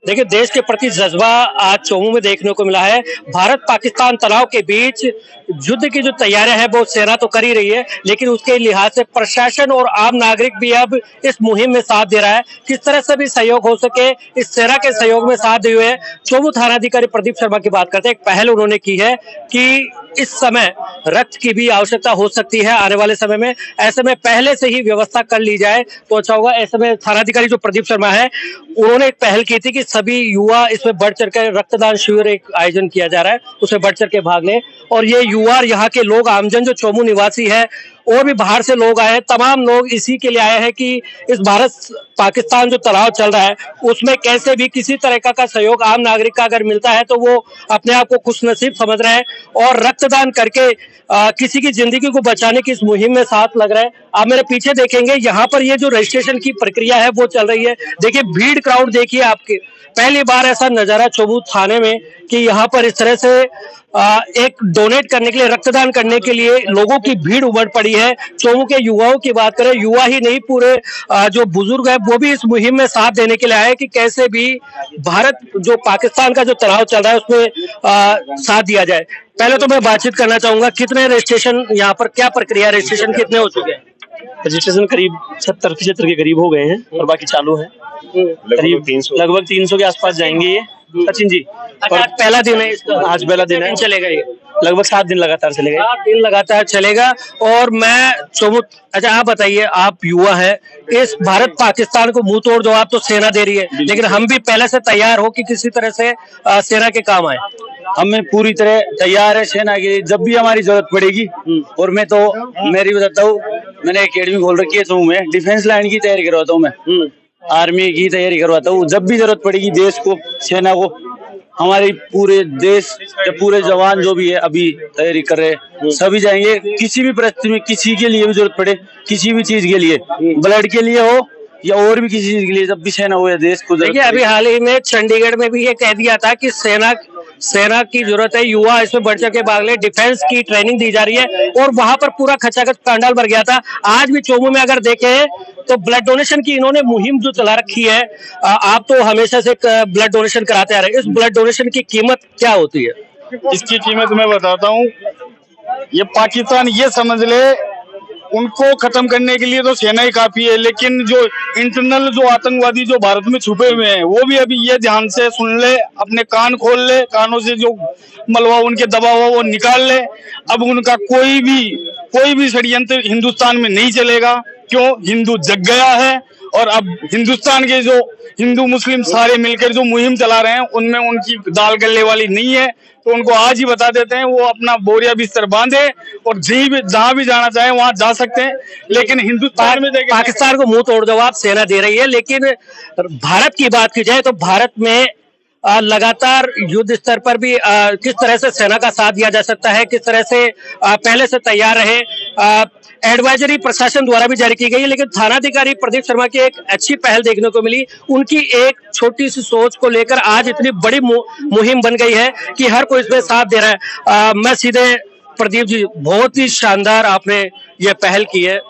देखिए, देश के प्रति जज्बा आज चोमू में देखने को मिला है। भारत पाकिस्तान तनाव के बीच युद्ध की जो तैयारियां है वो सेना तो कर ही रही है, लेकिन उसके लिहाज से प्रशासन और आम नागरिक भी अब इस मुहिम में साथ दे रहा है। किस तरह से भी सहयोग हो सके, इस सेना के सहयोग में साथ दिए हुए है। चोमू थानाधिकारी प्रदीप शर्मा की बात करते हैं। एक पहल उन्होंने की है कि इस समय रक्त की भी आवश्यकता हो सकती है आने वाले समय में, ऐसे में पहले से ही व्यवस्था कर ली जाए तो अच्छा होगा। ऐसे में थानाधिकारी जो प्रदीप शर्मा है, उन्होंने एक पहल की थी कि सभी युवा इसमें बढ़ चढ़ कर रक्तदान शिविर एक आयोजन किया जा रहा है, उसमें बढ़ चढ़ के भाग लें। और ये युवा, यहाँ के लोग, आमजन जो चोमू निवासी है और भी बाहर से लोग आए, तमाम लोग इसी के लिए आए हैं कि इस भारत पाकिस्तान जो तनाव चल रहा है उसमें कैसे भी किसी तरह का सहयोग आम नागरिक का अगर मिलता है तो वो अपने आप को खुशनसीब समझ रहे हैं और रक्तदान करके किसी की जिंदगी को बचाने की इस मुहिम में साथ लग रहे हैं। आप मेरे पीछे देखेंगे, यहाँ पर ये जो रजिस्ट्रेशन की प्रक्रिया है वो चल रही है। देखिए, भीड़, क्राउड देखिए आपके। पहली बार ऐसा नजारा चोमू थाने में कि यहाँ पर इस तरह से एक डोनेट करने के लिए, रक्तदान करने के लिए लोगों की भीड़ उमड़ पड़ी है। चोमू के युवाओं की बात करें, युवा ही नहीं, पूरे जो बुजुर्ग है वो भी इस मुहिम में साथ देने के लिए आए कि कैसे भी भारत जो पाकिस्तान का जो तनाव चल रहा है उसमें साथ दिया जाए। पहले तो मैं बातचीत करना चाहूंगा, कितने रजिस्ट्रेशन यहाँ पर, क्या प्रक्रिया, रजिस्ट्रेशन कितने हो चुके हैं? रजिस्ट्रेशन करीब 70-75 के करीब हो गए हैं और बाकी चालू है। करीब लगभग 300 के आसपास जाएंगे ये, सचिन जी। और आज पहला दिन है इसका? आज पहला दिन है। चलेगा ये लगभग 7 दिन लगातार चलेगा। 7 दिन लगातार चलेगा। और मैं चोमू, अच्छा आप बताइए, आप युवा है, इस भारत पाकिस्तान को मुंह तोड़ जवाब तो सेना दे रही है, लेकिन हम भी पहले से तैयार हो कि किसी तरह से सेना के काम आए। हमें पूरी तरह तैयार है सेना के लिए, जब भी हमारी जरूरत पड़ेगी। और मैं तो मेरी बताता हूँ, मैंने एकेडमी खोल रखी है चोमू में, डिफेंस लाइन की तैयारी करवाता हूँ मैं, आर्मी की तैयारी करवाता हूँ। जब भी जरूरत पड़ेगी देश को, सेना को, हमारे पूरे देश के पूरे जवान जो भी है अभी तैयारी कर रहे हैं, सभी जाएंगे। किसी भी परिस्थिति में किसी के लिए भी जरूरत पड़े, किसी भी चीज के लिए, ब्लड के लिए हो या और भी किसी चीज के लिए, जब भी सेना हो या देश को। देखिए, अभी हाल ही में चंडीगढ़ में भी ये कह दिया था कि सेना की जरूरत है, युवा इसमें बढ़ चढ़ के भाग ले, डिफेंस की ट्रेनिंग दी जा रही है और वहां पर पूरा खचाखच पंडाल भर गया था। आज भी चोमू में अगर देखें तो ब्लड डोनेशन की इन्होंने मुहिम जो चला रखी है। आप तो हमेशा से ब्लड डोनेशन कराते आ रहे हैं, इस ब्लड डोनेशन की कीमत क्या होती है? इसकी कीमत मैं बताता हूँ। ये पाकिस्तान ये समझ ले, उनको खत्म करने के लिए तो सेना ही काफी है, लेकिन जो इंटरनल जो आतंकवादी जो भारत में छुपे हुए हैं वो भी अभी ये ध्यान से सुन ले, अपने कान खोल ले, कानों से जो मलबा उनके दबा हुआ वो निकाल ले। अब उनका कोई भी षड्यंत्र हिंदुस्तान में नहीं चलेगा। क्यों? हिंदू जग गया है और अब हिंदुस्तान के जो हिंदू मुस्लिम सारे मिलकर जो मुहिम चला रहे हैं उनमें उनकी दाल गलने वाली नहीं है। तो उनको आज ही बता देते हैं, वो अपना बोरिया बिस्तर बांधे और जहां भी जाना चाहे वहां जा सकते हैं। लेकिन हिंदुस्तान में पाकिस्तान को मुंह तोड़ जवाब सेना दे रही है, लेकिन भारत की बात की जाए तो भारत में लगातार युद्ध स्तर पर भी किस तरह से सेना का साथ दिया जा सकता है, किस तरह से पहले से तैयार रहे। एडवाइजरी प्रशासन द्वारा भी जारी की गई है, लेकिन थानाधिकारी प्रदीप शर्मा की एक अच्छी पहल देखने को मिली। उनकी एक छोटी सी सोच को लेकर आज इतनी बड़ी मुहिम बन गई है कि हर कोई इसमें साथ दे रहा है। मैं सीधे, प्रदीप जी, बहुत ही शानदार आपने ये पहल की है।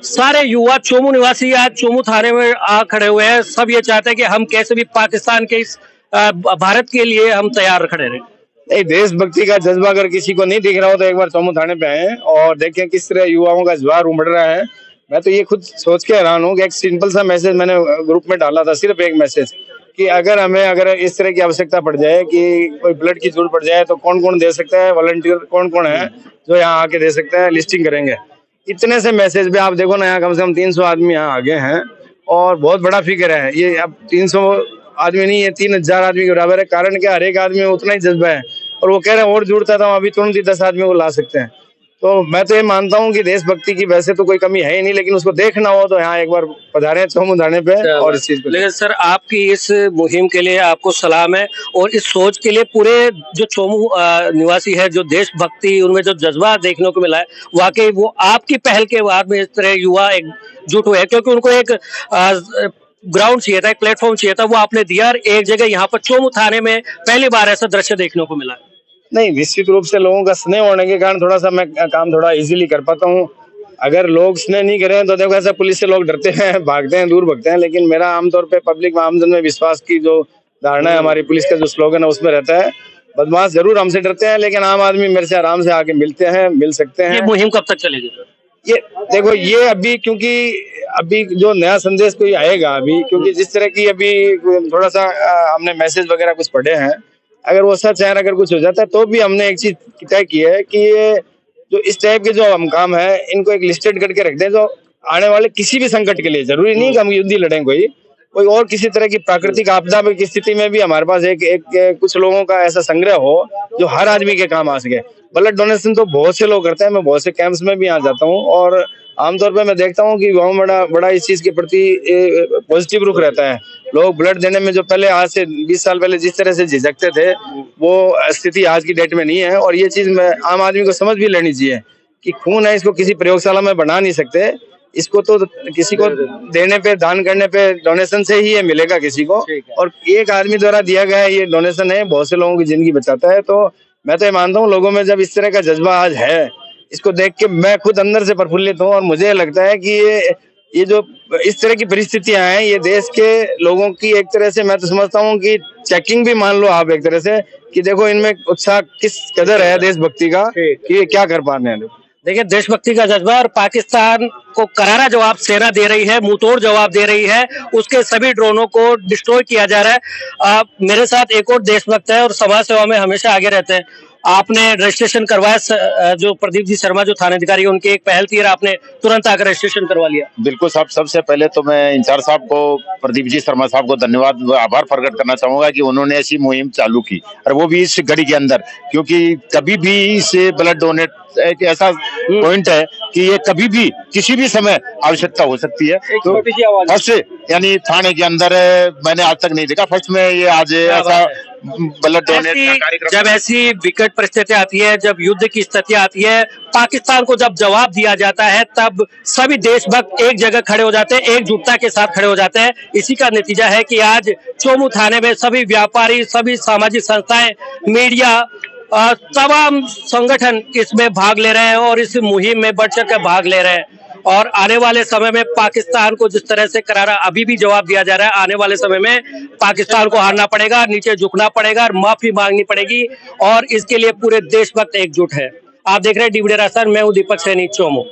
सारे युवा चोमू निवासी आज चोमू थाने में आ खड़े हुए हैं। सब ये चाहते हैं कि हम कैसे भी पाकिस्तान के इस भारत के लिए हम तैयार खड़े रहे। नहीं, देशभक्ति का जज्बा अगर किसी को नहीं दिख रहा हो तो एक बार चोमू थाने पे आए और देखें किस तरह युवाओं का ज्वार उमड़ रहा है। मैं तो ये खुद सोच के हैरान हूँ कि एक सिंपल सा मैसेज मैंने ग्रुप में डाला था, सिर्फ एक मैसेज, कि अगर इस तरह की आवश्यकता पड़ जाए कि कोई ब्लड की जरूरत पड़ जाए तो कौन कौन दे सकता है, वॉलंटियर कौन कौन है जो यहाँ आके दे सकता है, लिस्टिंग करेंगे। इतने से मैसेज पे आप देखो ना, यहाँ कम से कम 300 आदमी यहाँ आगे हैं और बहुत बड़ा फिगर है ये। अब 300 आदमी नहीं है, 3000 आदमी के बराबर है। कारण क्या? हर एक आदमी में उतना ही जज्बा है और वो कह रहे हैं और जुड़ता था, अभी तुरंत ही 10 आदमी को ला सकते हैं। तो मैं तो ये मानता हूँ कि देशभक्ति की वैसे तो कोई कमी है ही नहीं, लेकिन उसको देखना हो तो यहाँ एक बार पधारे चोमू थाने पे और इस चीज को। लेकिन सर, आपकी इस मुहिम के लिए आपको सलाम है और इस सोच के लिए पूरे जो चोमू निवासी है, जो देशभक्ति उनमें जो जज्बा देखने को मिला है, वाकई वो आपकी पहल के बाद में इस तरह युवा एकजुट हुए हैं, क्योंकि उनको एक ग्राउंड चाहिए था, एक प्लेटफॉर्म चाहिए था, वो आपने दिया। एक जगह यहाँ पर चोमू थाने में पहली बार ऐसा दृश्य देखने को मिला। नहीं, निश्चित रूप से लोगों का स्नेह होने के कारण थोड़ा सा मैं काम थोड़ा इजीली कर पाता हूँ। अगर लोग स्नेह नहीं करें तो देखो, ऐसा पुलिस से लोग डरते हैं, भागते हैं, दूर भागते हैं। लेकिन मेरा आमतौर पे पब्लिक में, आमजन में विश्वास की जो धारणा है, हमारी पुलिस का जो स्लोगन है उसमें रहता है। बदमाश जरूर हमसे डरते हैं, लेकिन आम आदमी मेरे से आराम से आके मिलते हैं, मिल सकते ये हैं। मुहिम कब तक चलेगी? ये देखो, ये अभी क्योंकि अभी जो नया संदेश कोई आएगा अभी, क्योंकि जिस तरह की अभी थोड़ा सा हमने मैसेज वगैरह कुछ पढ़े हैं, अगर वो सच है, अगर कुछ हो जाता है तो भी हमने एक चीज तय की है कि ये जो इस टाइप के जो हम काम है इनको एक लिस्टेड करके रख दें, जो आने वाले किसी भी संकट के लिए, जरूरी नहीं कि हम युद्ध ही लड़ें, कोई और किसी तरह की प्राकृतिक आपदा की स्थिति में भी हमारे पास एक कुछ लोगों का ऐसा संग्रह हो जो हर आदमी के काम आ सके। ब्लड डोनेशन तो बहुत से लोग करते हैं, मैं बहुत से कैंप्स में भी आ जाता हूँ और आमतौर पे मैं देखता हूँ कि युवाओं में बड़ा इस चीज के प्रति पॉजिटिव रुख रहता है। लोग ब्लड देने में जो पहले आज से 20 साल पहले जिस तरह से झिझकते थे, वो स्थिति आज की डेट में नहीं है। और ये चीज मैं आम आदमी को समझ भी लेनी चाहिए कि खून है, इसको किसी प्रयोगशाला में बना नहीं सकते, इसको तो किसी को देने पे, दान करने पे, डोनेशन से ही ये मिलेगा किसी को। और एक आदमी द्वारा दिया गया ये डोनेशन है, बहुत से लोगों की जिंदगी बचाता है। तो मैं तो ये मानता हूँ लोगों में जब इस तरह का जज्बा आज है, इसको देख के मैं खुद अंदर से प्रफुल्लित हूँ। और मुझे लगता है कि ये जो इस तरह की परिस्थितियां हैं, ये देश के लोगों की एक तरह से मैं तो समझता हूँ कि चेकिंग भी मान लो आप एक तरह से, कि देखो इनमें उत्साह किस कदर है देशभक्ति का, कि ये क्या कर पा रहे हैं। देखिए, देशभक्ति का जज्बा और पाकिस्तान को करारा जवाब सेना दे रही है, मुंहतोड़ जवाब दे रही है, उसके सभी ड्रोनों को डिस्ट्रॉय किया जा रहा है। मेरे साथ एक और देशभक्त है और समाज सेवा में हमेशा आगे रहते हैं। आपने रजिस्ट्रेशन करवाया, जो प्रदीप जी शर्मा जो थानाधिकारी, उनकी एक पहल थी और आपने तुरंत आकर रजिस्ट्रेशन करवा लिया। बिल्कुल साहब, सबसे पहले तो मैं इंचार्ज साहब को, प्रदीप जी शर्मा साहब को धन्यवाद व आभार प्रकट करना चाहूंगा कि उन्होंने ऐसी मुहिम चालू की, और वो भी इस घड़ी के अंदर, क्योंकि कभी भी इस ब्लड डोनेट एक ऐसा पॉइंट है कि ये कभी भी किसी भी समय आवश्यकता हो सकती है। तो फर्स्ट यानी थाने के अंदर मैंने आज तक नहीं देखा, फर्स्ट में ये आज ऐसा ब्लड डोनेट का कार्यक्रम। जब ऐसी विकट परिस्थिति आती है, जब युद्ध की स्थिति आती है, पाकिस्तान को जब जवाब दिया जाता है, तब सभी देशभक्त एक जगह खड़े हो जाते हैं, एकजुटता के साथ खड़े हो जाते हैं। इसी का नतीजा है कि आज चोमू थाने में सभी व्यापारी, सभी सामाजिक संस्थाएं, मीडिया, तमाम संगठन इसमें भाग ले रहे हैं और इस मुहिम में बढ़ चढ़ कर भाग ले रहे हैं। और आने वाले समय में पाकिस्तान को जिस तरह से करारा अभी भी जवाब दिया जा रहा है, आने वाले समय में पाकिस्तान को हारना पड़ेगा, नीचे झुकना पड़ेगा और माफी मांगनी पड़ेगी, और इसके लिए पूरे देशभक्त एकजुट है। आप देख रहे हैं डीवीडी राजस्थान, मैं हूं दीपक सैनी, चोमू।